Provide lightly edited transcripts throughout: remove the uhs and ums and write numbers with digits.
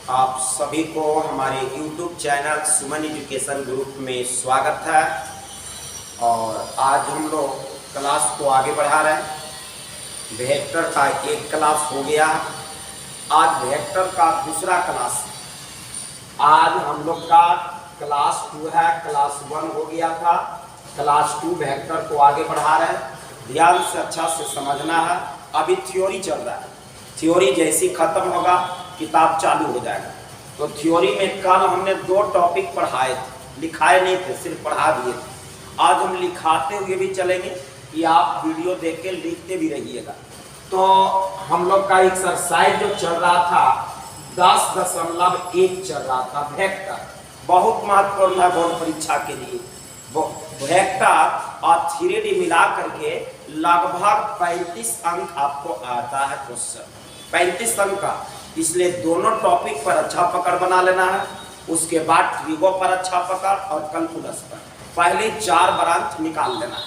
आप सभी को हमारे YouTube चैनल सुमन एजुकेशन ग्रुप में स्वागत है। और आज हम लोग क्लास को आगे बढ़ा रहे हैं। वेक्टर का एक क्लास हो गया, आज वेक्टर का दूसरा क्लास। आज हम लोग का क्लास 2 है, क्लास 1 हो गया था, क्लास 2 वेक्टर को आगे बढ़ा रहे हैं। ध्यान से अच्छा से समझना है। अभी थ्योरी चल रहा है, थ्योरी जैसी खत्म होगा किताब चालू हो जाएगा। तो थ्योरी में कल हमने 2 टॉपिक पढ़ाए थे, लिखाए नहीं थे, सिर्फ पढ़ा दिए थे। आज हम लिखाते हुए भी चलेंगे कि आप वीडियो देख के लिखते भी रहिएगा। तो हम लोग का एक्सरसाइज जो चल रहा था 10.1 चल रहा था। वेक्टर बहुत महत्वपूर्ण है बोर्ड परीक्षा के लिए। वेक्टर और 3D मिला करके लगभग 35 अंक आपको आता है क्वेश्चन, 35 अंक का। इसलिए दोनों टॉपिक पर अच्छा पकड़ बना लेना है। उसके बाद ट्रिगो पर अच्छा पकड़ और कैलकुलस पर पहले 4 ब्रांच निकाल लेना है।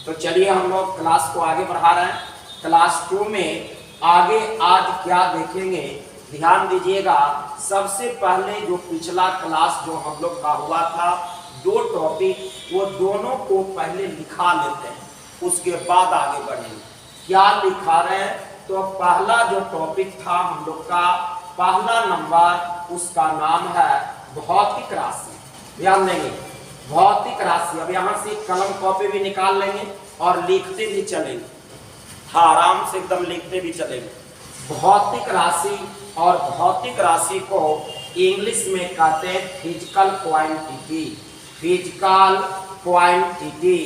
तो चलिए हम लोग क्लास को आगे बढ़ा रहे हैं। क्लास 2 में आगे आज क्या देखेंगे, ध्यान दीजिएगा। सबसे पहले जो पिछला क्लास जो हम लोग का हुआ था 2 टॉपिक, वो दोनों को पहले लिखा लेते हैं, उसके बाद आगे बढ़ेंगे। क्या लिखा रहे हैं? तो पहला जो टॉपिक था हम लोग का, पहला नंबर, उसका नाम है भौतिक राशि। ध्यान देंगे, भौतिक राशि। अब यहाँ से कलम कॉपी भी निकाल लेंगे और लिखते भी चलेंगे। हाँ, आराम से एकदम लिखते भी चलेंगे। भौतिक राशि, और भौतिक राशि को इंग्लिश में कहते हैं फिजिकल क्वांटिटी। Physical quantity.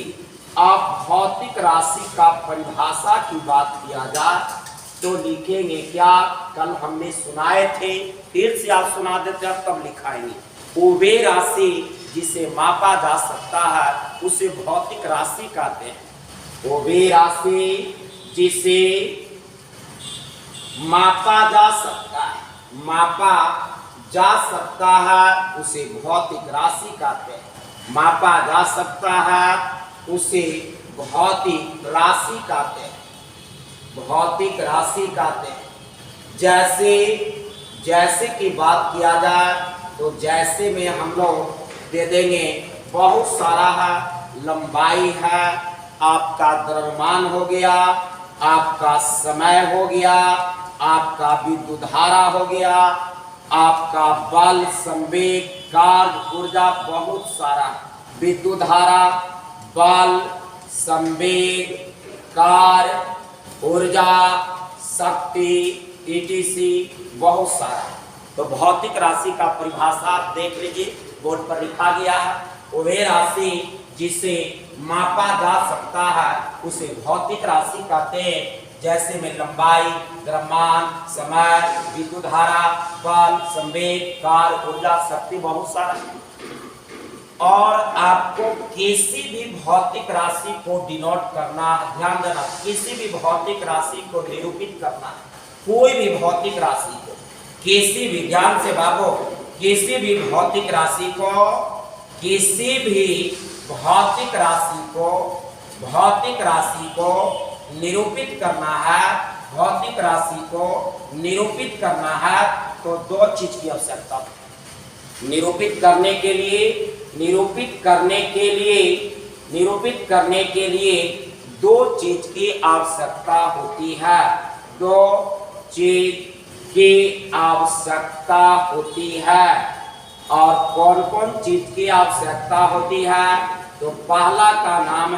अब भौतिक राशि का परिभाषा की बात किया जाए तो लिखेंगे क्या, कल हमने सुनाए थे, फिर से आप सुना देते हैं, तब लिखाएंगे। वो वे राशि जिसे मापा जा सकता है उसे भौतिक राशि कहते हैं। वो वे राशि जिसे मापा जा सकता है, मापा जा सकता है उसे भौतिक राशि कहते हैं। मापा जा सकता है उसे भौतिक राशि कहते हैं, भौतिक राशि कहते हैं। जैसे की बात किया जाए तो जैसे में हम लोग दे देंगे बहुत सारा है। लंबाई है, आपका द्रव्यमान हो गया, आपका समय हो गया, आपका विद्युत धारा हो गया, आपका बल, संवेग, कार्य, ऊर्जा, बहुत सारा। विद्युत धारा, बल, संवेग, कार्य, ऊर्जा, शक्ति, ETC, बहुत सारा। तो भौतिक राशि का परिभाषा देख लीजिए, बोर्ड पर लिखा गया है। वह राशि जिसे मापा जा सकता है उसे भौतिक राशि कहते हैं। जैसे में लंबाई, द्रव्यमान, समय, विद्युत धारा, बल, संवेग, कार्य, ऊर्जा, शक्ति, बहुत सारा। और आपको किसी भी भौतिक राशि को डिनोट करना है, ध्यान देना, किसी भी भौतिक राशि को निरूपित करना है। कोई भी भौतिक राशि को, किसी भी, ध्यान से बाबू, किसी भी भौतिक राशि को, किसी भी भौतिक राशि को, भौतिक राशि को निरूपित करना है, भौतिक राशि को निरूपित करना है तो 2 चीज की आवश्यकता है। निरूपित करने के लिए 2 चीज की आवश्यकता होती है। 2 चीज की आवश्यकता होती है। और कौन कौन चीज की आवश्यकता होती है? तो पहला का नाम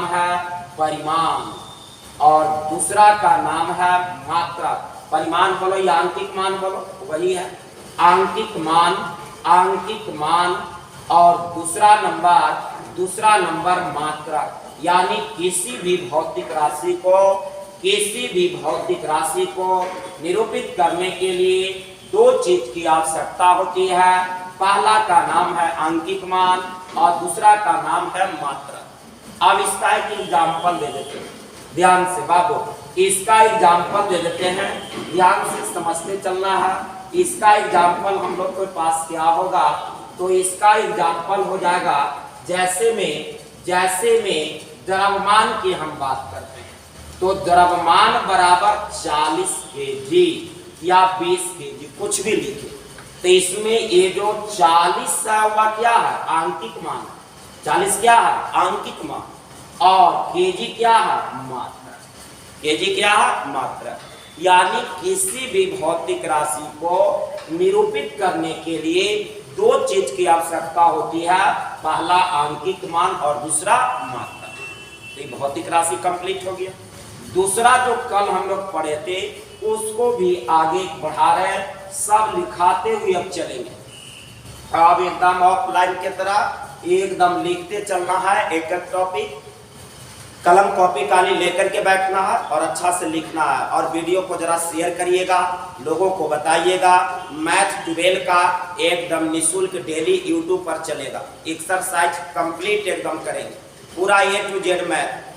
है परिमाण, और दूसरा का नाम है मात्रा। परिमाण बोलो या आंकिक मान बोलो, वही है आंकिक मान। और दूसरा नंबर मात्रा। यानी किसी भी भौतिक राशि को निरूपित करने के लिए 2 चीज की आवश्यकता होती है। पहला का नाम है आंकिक मान और दूसरा का नाम है मात्रा। अब इसका एक एग्जाम्पल दे देते हैं, ध्यान से बाबू, इसका एग्जाम्पल दे देते हैं, ध्यान से समझते चलना है। इसका एग्जाम्पल हम लोग के पास क्या होगा, तो इसका एग्जाम्पल हो जाएगा जैसे में द्रव्यमान की हम बात करते हैं तो द्रव्यमान बराबर 40 kg। या 20 केजी, कुछ भी लिखे। तो इसमें ये जो 40 हुआ क्या है, आंकिक मान। 40 क्या है, आंकिक मान, और केजी क्या है, मात्रा। केजी क्या है, मात्रा। यानी किसी भी भौतिक राशि को निरूपित करने के लिए दो चीज की आवश्यकता होती है, पहला आंकिक मान और दूसरा मात्रा। तो भौतिक राशि कंप्लीट हो गया। दूसरा जो कल हम लोग पढ़े थे उसको भी आगे बढ़ा रहे हैं, सब लिखाते हुए अब चलेंगे। अब एकदम ऑफलाइन की तरह एकदम लिखते चलना है, एक एक टॉपिक, कलम कॉपी काली लेकर के बैठना है और अच्छा से लिखना है। और वीडियो को जरा शेयर करिएगा, लोगों को बताइएगा। मैथ 12 का एकदम निःशुल्क डेली यूट्यूब पर चलेगा, एक्सरसाइज कंप्लीट एकदम करेंगे, पूरा A to Z मैथ।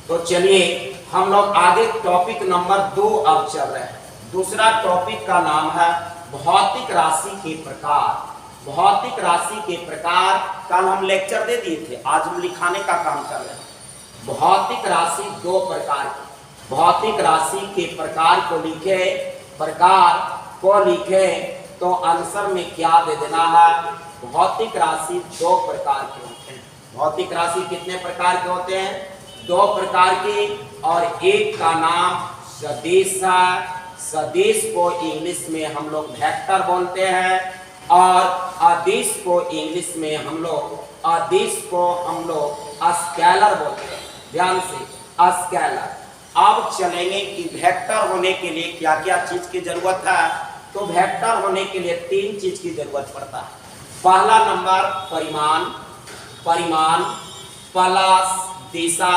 तो चलिए हम लोग आगे टॉपिक नंबर 2 अब चल रहे हैं। दूसरा टॉपिक का नाम है भौतिक राशि के प्रकार। भौतिक राशि के प्रकार कल हम लेक्चर दे दिए थे, आज हम लिखाने का काम कर रहे हैं। भौतिक राशि 2 प्रकार की। भौतिक राशि के प्रकार को लिखे, प्रकार को लिखे तो आंसर में क्या दे देना है, भौतिक राशि 2 प्रकार के होते हैं। भौतिक राशि कितने प्रकार के होते हैं, 2 प्रकार के, और एक का नाम सदिश है। सदिश को इंग्लिश में हम लोग वेक्टर बोलते हैं, और अदिश को इंग्लिश में हम लोग स्केलर बोलते हैं। ध्यान से, स्केलर। अब चलेंगे कि वेक्टर होने के लिए क्या क्या चीज की जरूरत है। तो वेक्टर होने के लिए 3 चीज की जरूरत पड़ता है। पहला नंबर परिमाण, परिमाण प्लस दिशा,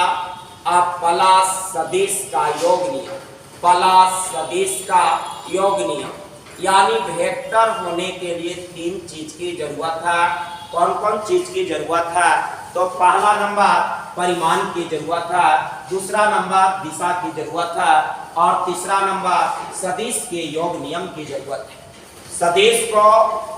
अब प्लस सदिश का योग नियम, प्लस सदिश का योग नियम। यानी वेक्टर होने के लिए 3 चीज की जरूरत है। कौन कौन चीज की जरूरत है, तो पहला नंबर परिमाण की जरूरत है, दूसरा नंबर दिशा की जरूरत है, और तीसरा नंबर सदिश के योग नियम की जरूरत है। सदिश को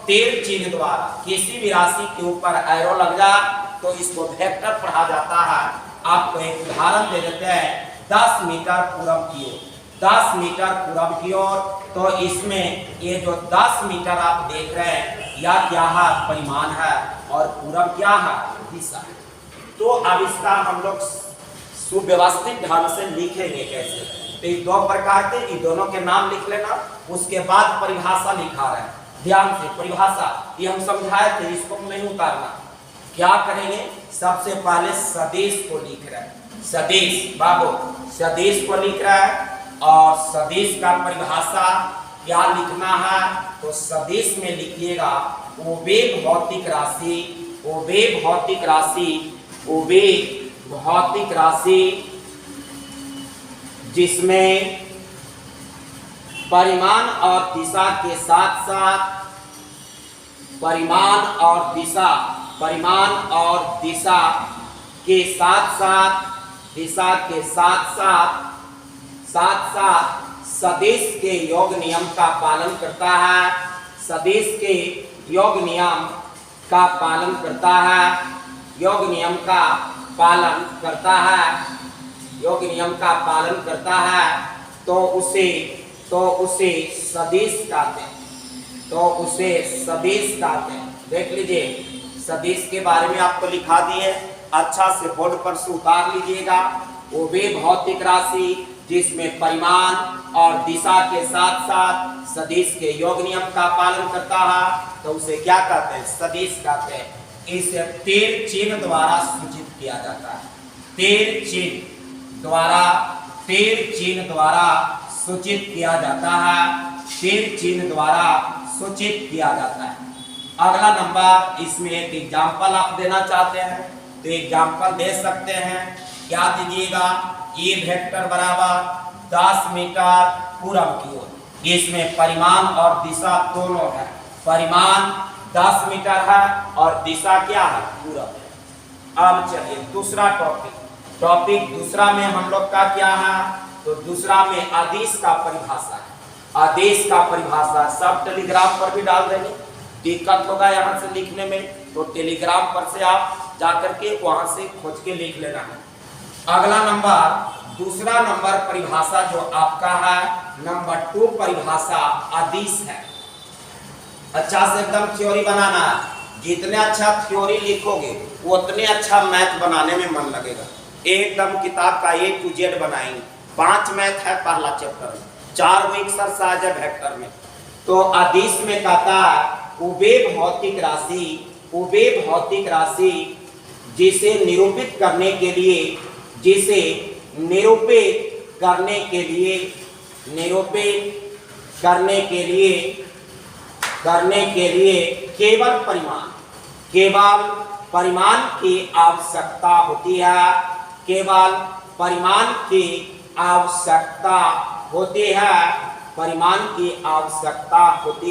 तीर चिन्ह द्वारा किसी भी राशि के ऊपर एरो लग जाए तो इसको वेक्टर पढ़ा जाता है। आपको एक उदाहरण दे देते हैं, 10 मीटर पूरब की ओर, 10 मीटर पूरब की ओर। तो इसमें ये जो 10 मीटर आप देख रहे हैं, या क्या है, परिमाण है, और पूरब क्या है, दिशा। तो अब इसका हम लोग सुव्यवस्थित ढंग से लिखेंगे कैसे। तो ये 2 प्रकार के, ये दोनों के नाम लिख लेना, उसके बाद परिभाषा लिखा रहे हैं। ध्यान से, परिभाषा ये हम समझाए थे, इसको नहीं उतारना। क्या करेंगे, सबसे पहले सदिश को लिख रहे हैं। सदिश बाबू, सदिश को लिख रहे हैं, और सदिश का परिभाषा क्या लिखना है, तो सदिश में लिखिएगा वो वे भौतिक राशि, वो वे भौतिक राशि, वो वे भौतिक राशि जिसमें परिमाण और दिशा के साथ साथ, परिमाण और दिशा, परिमाण और दिशा के साथ साथ, दिशा के साथ साथ सदिश के योग नियम का पालन करता है। सदिश के योग नियम का पालन करता है, योग नियम का पालन करता है, योग नियम का पालन करता है, तो उसे सदिश कहते हैं, तो उसे सदिश कहते हैं। देख लीजिए, सदिश के बारे में आपको लिखा दिए, अच्छा से बोर्ड पर से उतार लीजिएगा। वो वे भौतिक राशि जिसमें परिमाण और दिशा के साथ साथ सदिश के योग नियम का पालन करता है, तो उसे क्या कहते हैं, सदिश कहते हैं। इसे तीर चिन्ह द्वारा सूचित किया जाता है। तीर चिन्ह द्वारा, तीर चिन्ह द्वारा सूचित किया जाता है, तीर चिन्ह द्वारा सूचित किया जाता है। अगला नंबर, इसमें एक एग्जाम्पल आप देना चाहते हैं तो एग्जाम्पल दे सकते हैं। क्या दीजिएगा, ये वेक्टर बराबर 10 मीटर पूरब की ओर। इसमें परिमाण और दिशा दोनों है, परिमाण 10 मीटर है और दिशा क्या है, पूरब है। अब चलिए दूसरा टॉपिक दूसरा में हम लोग का क्या है, तो दूसरा में आदेश का परिभाषा है। आदेश का परिभाषा सब टेलीग्राम पर भी डाल देंगे, दिक्कत होगा यहाँ से लिखने में तो टेलीग्राम पर से आप जाकर के वहां से खोज के लिख लेना है। अगला नंबर दूसरा नंबर परिभाषा जो आपका है, नंबर 2 परिभाषा अदिश है। अच्छा से एकदम थ्योरी बनाना है। जितने अच्छा थ्योरी लिखोगे उतने अच्छा मैथ बनाने में मन लगेगा। एकदम किताब का A to Z बनाएंगे। 5 मैथ है पहला चैप्टर में, 4 वो एक्सरसाइज है वेक्टर में। तो अदिश में कहता है उभे भौतिक राशि जिसे निरूपित करने के लिए केवल परिमाण की आवश्यकता होती है। केवल परिमाण की आवश्यकता होती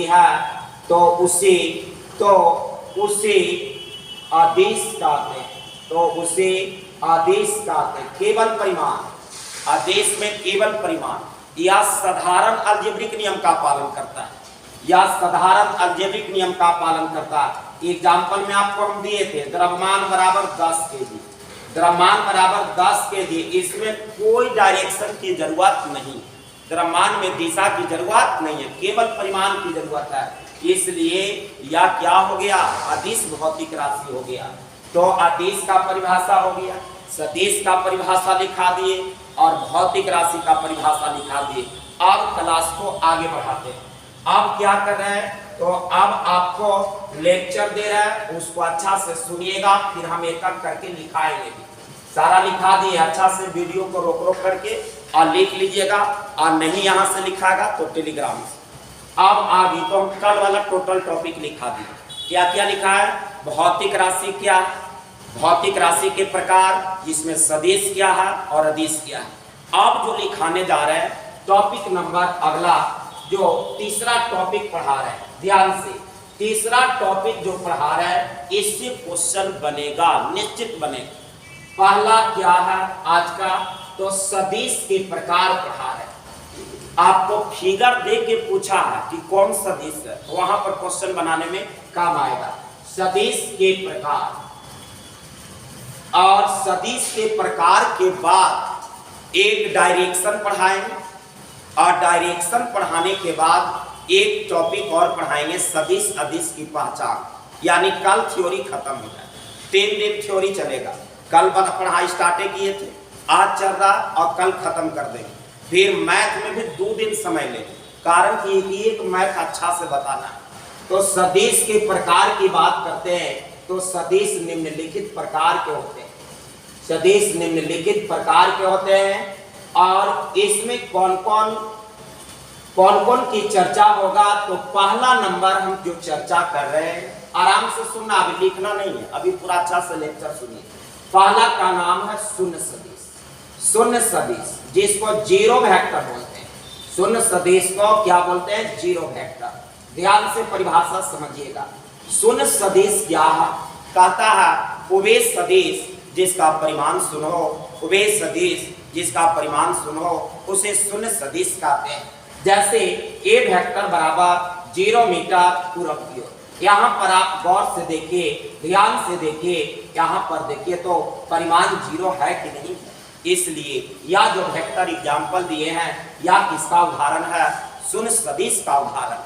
है तो उसे आदेश कहते हैं। केवल परिमाण, आदेश में केवल परिमाण या साधारण अलजेब्रिक नियम का पालन करता है। एग्जाम्पल में आपको हम दिए थे, द्रव्यमान बराबर 10 kg। इसमें कोई डायरेक्शन की जरूरत नहीं, द्रव्यमान में दिशा की जरूरत नहीं है, केवल परिमाण की जरूरत है। इसलिए या क्या हो गया, अदिश भौतिक राशि हो गया। तो अदिश का परिभाषा हो गया, सदिश का परिभाषा लिखा दिए और भौतिक राशि का परिभाषा लिखा दिए। अब क्लास को आगे बढ़ाते हैं। अब क्या कर रहे हैं, तो अब आपको लेक्चर दे रहा है, उसको अच्छा से सुनिएगा, फिर हम एक एक करके लिखाएंगे। सारा लिखा दिए, अच्छा से वीडियो को रोक करके और लिख लीजिएगा, और नहीं यहाँ से लिखाएगा तो टेलीग्राम से। अब आगे तो हम कल वाला टोटल टॉपिक लिखा दिए। क्या क्या लिखा है, भौतिक राशि क्या, भौतिक राशि के प्रकार, जिसमें सदिश क्या है और अदिश क्या है। अब जो लिखाने जा रहे हैं टॉपिक नंबर अगला, जो तीसरा टॉपिक पढ़ा रहे हैं, ध्यान से तीसरा टॉपिक जो पढ़ा रहे हैं इससे क्वेश्चन बनेगा, निश्चित बनेगा। पहला क्या है आज का, तो सदिश के प्रकार पढ़ा है। आपको फिगर दे के पूछा है कि कौन सदिश है, वहां पर क्वेश्चन बनाने में काम आएगा। सदिश के प्रकार, और सदिश के प्रकार के बाद एक डायरेक्शन पढ़ाएंगे, और डायरेक्शन पढ़ाने के बाद एक टॉपिक और पढ़ाएंगे, सदिश अदिश की पहचान। यानी कल थ्योरी खत्म हो जाए, 3 दिन थ्योरी चलेगा। कल पढ़ाई स्टार्ट किए थे, आज चल रहा और कल खत्म कर देंगे। फिर मैथ में भी 2 दिन समय ले, कारण कि एक मैथ अच्छा से बताना है। तो सदिश के प्रकार की बात करते हैं, तो सदिश निम्नलिखित प्रकार के होते हैं। सदिश निम्नलिखित प्रकार के होते हैं, और इसमें कौन कौन की चर्चा होगा। तो पहला नंबर हम जो चर्चा कर रहे हैं, आराम से सुनना, अभी लिखना नहीं है, अभी पूरा अच्छा से लेक्चर सुनिए। पहला का नाम है शून्य सदिश। शून्य सदिश जिसको जीरो वेक्टर बोलते हैं, शून्य सदिश को क्या बोलते हैं, जीरो वेक्टर। ध्यान से परिभाषा समझिएगा। शून्य सदिश क्या है, कहता है उभय सदिश जिसका परिमाण शून्य हो, उभय सदिश जिसका परिमाण शून्य हो, उसे शून्य सदिश कहते हैं। जैसे ए वेक्टर बराबर 0 मीटर पूरब की ओर। यहाँ पर आप गौर से देखिए, ध्यान से देखिए, यहाँ पर देखिए तो परिमाण 0 है कि नहीं है। इसलिए यह जो वेक्टर एग्जाम्पल दिए हैं, या किसका उदाहरण है, शून्य सदिश का उदाहरण।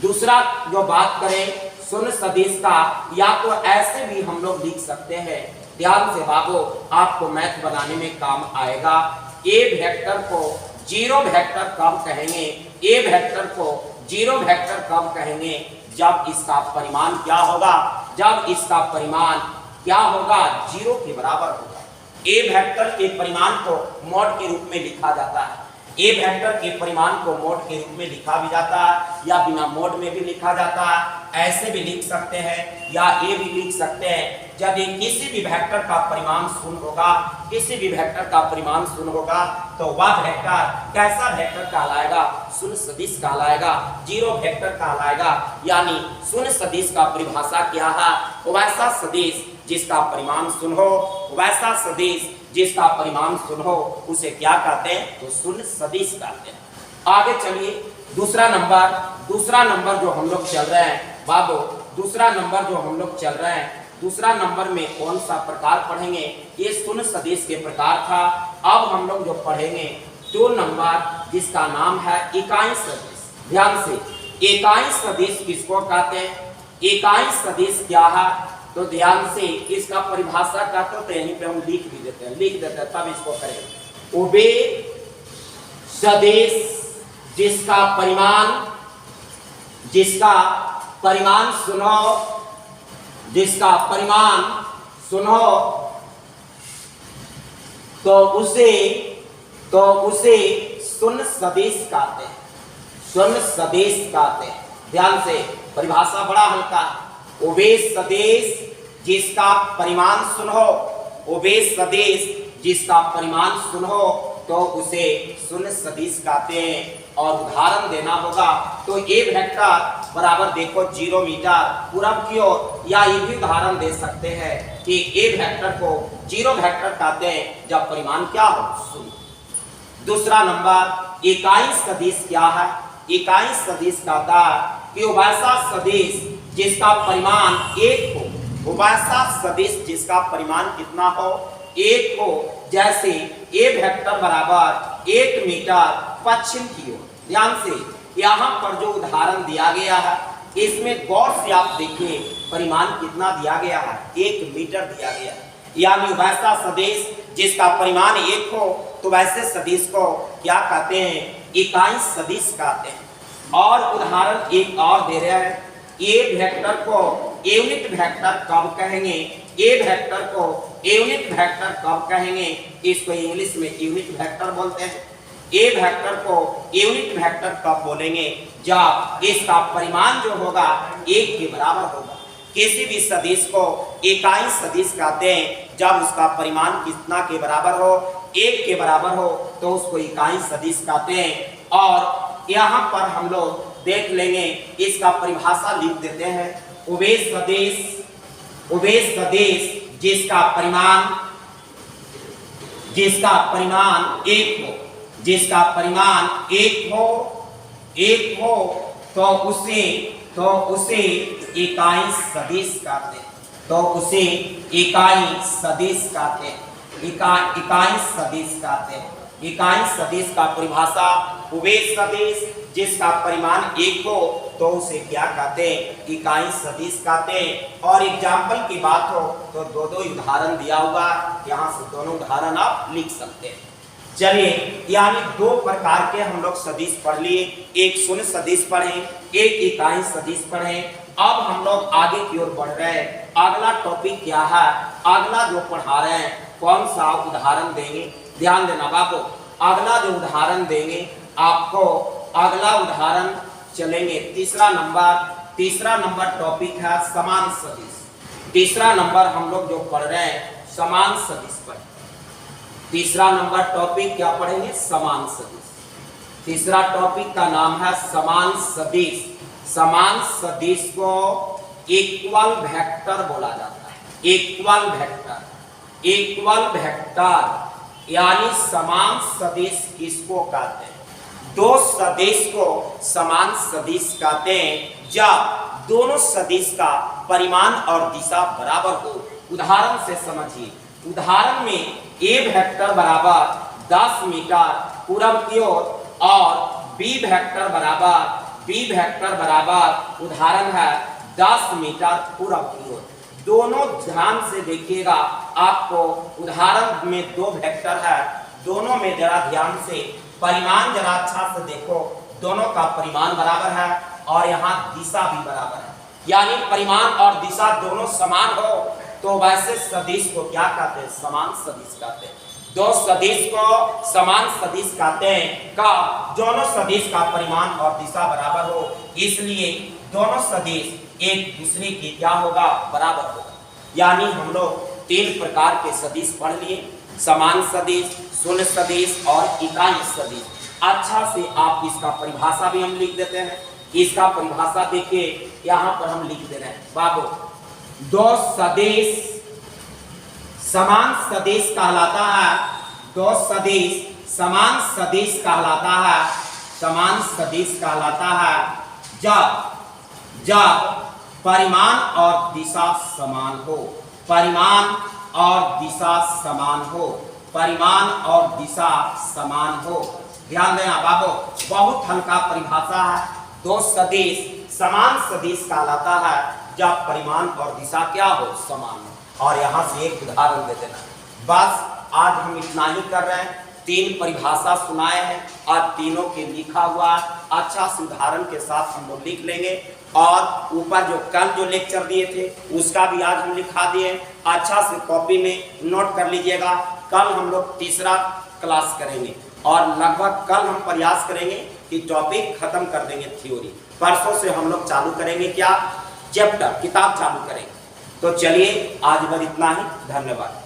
दूसरा जो बात करें शून्य सदिश का, या तो ऐसे भी हम लोग लिख सकते हैं। ध्यान से बाबू, आपको मैथ बनाने में काम आएगा। ए वेक्टर को जीरो वेक्टर कब कहेंगे, ए वेक्टर को जीरो वेक्टर कब कहेंगे, जब इसका परिमाण क्या होगा, जब इसका परिमाण क्या होगा, 0 के बराबर होगा। ए वेक्टर के परिमाण को मॉड के रूप में लिखा जाता है। ए वेक्टर के परिमाण को मोड के रूप में लिखा भी जाता है, या बिना मोड में भी लिखा जाता है। ऐसे भी लिख सकते हैं, या ये भी लिख सकते हैं। यदि किसी भी वेक्टर का परिमाण शून्य होगा, किसी भी वेक्टर का परिमाण शून्य होगा, तो वह वेक्टर कैसा वेक्टर कहलाएगा, शून्य सदिश कहलाएगा, जीरो वेक्टर कहलाएगा। यानी शून्य सदिश का परिभाषा क्या है, वैसा सदिश जिसका परिमाण शून्य हो, वैसा सदिश जिसका परिमाण शून्य हो, उसे क्या कहते हैं, तो शून्य सदिश कहते हैं। आगे चलिए, दूसरा नंबर जो हम लोग चल रहे हैं बाबू, दूसरा नंबर जो हम लोग चल रहे हैं, दूसरा नंबर में कौन सा प्रकार पढ़ेंगे, ये शून्य सदिश के प्रकार था। अब हम लोग जो पढ़ेंगे 2 नंबर जिसका नाम है इकाई सदिश। ध्यान से, इकाई सदिश किसको कहते हैं? इकाई सदिश क्या है? तो ध्यान से इसका परिभाषा कहते तो यहीं पे हम लिख देते हैं तब इसको करेंगे। उबे सदिश जिसका परिमाण सुनो तो उसे शून्य सदिश कहते हैं। शून्य सदिश कहते हैं। ध्यान से, परिभाषा बड़ा हल्का। उबे सदिश जिसका परिमाण सुनो तो उसे शून्य सदिश कहते हैं। और उदाहरण देना होगा तो ए वेक्टर बराबर देखो 0 मीटर पूरब की ओर, या ये भी उदाहरण दे सकते हैं कि ए वेक्टर को 0 वेक्टर कहते हैं जब परिमाण क्या हो? शून्य। दूसरा नंबर इकाई सदिश क्या है? इकाई सदिश कहता है कि वैसा सदिश जिसका परिमाण 1 हो, वैसा सदिश जिसका परिमाण कितना हो? 1 हो। जैसे ए वेक्टर बराबर 1 मीटर पश्चिम की ओर। ध्यान से, यहाँ पर जो उदाहरण दिया गया है इसमें गौर से आप देखिए परिमाण कितना दिया गया है? 1 मीटर दिया गया है। यानी वैसा सदिश जिसका परिमाण 1 हो तो वैसे सदिश को क्या कहते हैं? इकाई सदिश कहते हैं। और उदाहरण एक और दे रहे हैं। ए वेक्टर को यूनिट वेक्टर कब कहेंगे? ए वेक्टर को यूनिट वेक्टर कब कहेंगे? इसको इंग्लिश में यूनिट वेक्टर बोलते हैं। ए वेक्टर को यूनिट वेक्टर कब बोलेंगे? जब इसका परिमाण जो होगा 1 के बराबर होगा। किसी भी सदिश को इकाई सदिश कहते हैं जब उसका परिमाण कितना के बराबर हो? 1 के बराबर हो तो उसको इकाई सदिश कहते हैं। और यहाँ पर हम लोग देख लेंगे, इसका परिभाषा लिख देते हैं। उबे सदिश जिसका परिमाण 1 हो तो उसे इकाई सदिश कहते हैं। इकाई सदिश का परिभाषा, उबे सदिश जिसका परिमाण 1 हो तो उसे क्या कहते हैं? इकाई सदिश कहते हैं। और एग्जाम्पल की बात हो तो 2 उदाहरण दिया हुआ, यहाँ से दोनों उदाहरण आप लिख सकते हैं। चलिए, यानी 2 प्रकार के हम लोग सदिश पढ़ लिए। एक शून्य सदिश पढ़े, एक इकाई सदिश पढ़े। अब हम लोग आगे की ओर बढ़ रहे हैं। अगला टॉपिक क्या है? अगला जो पढ़ा रहे हैं कौन सा उदाहरण देंगे? ध्यान देना बाबू, अगला जो उदाहरण देंगे आपको, अगला उदाहरण चलेंगे तीसरा नंबर टॉपिक है समान सदिश। तीसरा नंबर हम लोग जो पढ़ रहे हैं समान सदिश पर। तीसरा नंबर टॉपिक क्या पढ़ेंगे? समान सदिश। तीसरा टॉपिक का नाम है समान सदिश। समान सदिश को इक्वल वेक्टर बोला जाता है। इक्वल वेक्टर यानी समान सदिश किसको कहते हैं? 2 सदिश को समान सदिश कहते हैं जब दोनों सदिश का परिमाण और दिशा बराबर हो। उदाहरण से समझिए। उदाहरण में ए वेक्टर बराबर 10 मीटर पूरब की ओर और बी वेक्टर बराबर उदाहरण है 10 मीटर पूरब की ओर। दोनों ध्यान से देखिएगा, आपको उदाहरण में 2 वेक्टर है, दोनों में जरा ध्यान से परिमाण जरा अच्छा से देखो। दोनों का परिमाण बराबर है और यहाँ दिशा भी बराबर है, यानी परिमाण और दिशा दोनों समान हो तो वैसे सदिश को क्या कहते हैं? समान सदिश कहते हैं। 2 सदिश को समान सदिश कहते हैं का दोनों सदिश का परिमाण और दिशा बराबर हो, इसलिए दोनों सदिश एक दूसरे के क्या होगा? बराबर होगा। यानी हम लोग 3 प्रकार के सदिश पढ़ लिए, समान सदिश, शून्य सदिश और इकाई सदिश। अच्छा से आप इसका परिभाषा भी हम लिख देते हैं। इसका परिभाषा देखिए, यहाँ पर हम लिख दे रहे हैं बाबू। 2 सदिश समान सदिश कहलाता है। 2 सदिश समान सदिश कहलाता है। समान सदिश कहलाता है जब परिमाण और दिशा समान हो। परिमाण और दिशा समान हो। परिमाण और दिशा समान हो। ध्यान देना बाबू, बहुत हल्का परिभाषा है। दो सदिश समान सदिश कहलाता है जब परिमाण और दिशा क्या हो, समान हो। और यहाँ से एक उदाहरण दे देना। बस आज हम इतना ही कर रहे हैं। 3 परिभाषा सुनाए हैं और तीनों के लिखा हुआ अच्छा से उदाहरण के साथ हम लोग लिख लेंगे। और ऊपर जो कल जो लेक्चर दिए थे उसका भी आज हम लिखा दिए, अच्छा से कॉपी में नोट कर लीजिएगा। कल हम लोग तीसरा क्लास करेंगे और लगभग कल हम प्रयास करेंगे कि टॉपिक खत्म कर देंगे थ्योरी। परसों से हम लोग चालू करेंगे क्या, चैप्टर, किताब चालू करेंगे। तो चलिए आज बस इतना ही, धन्यवाद।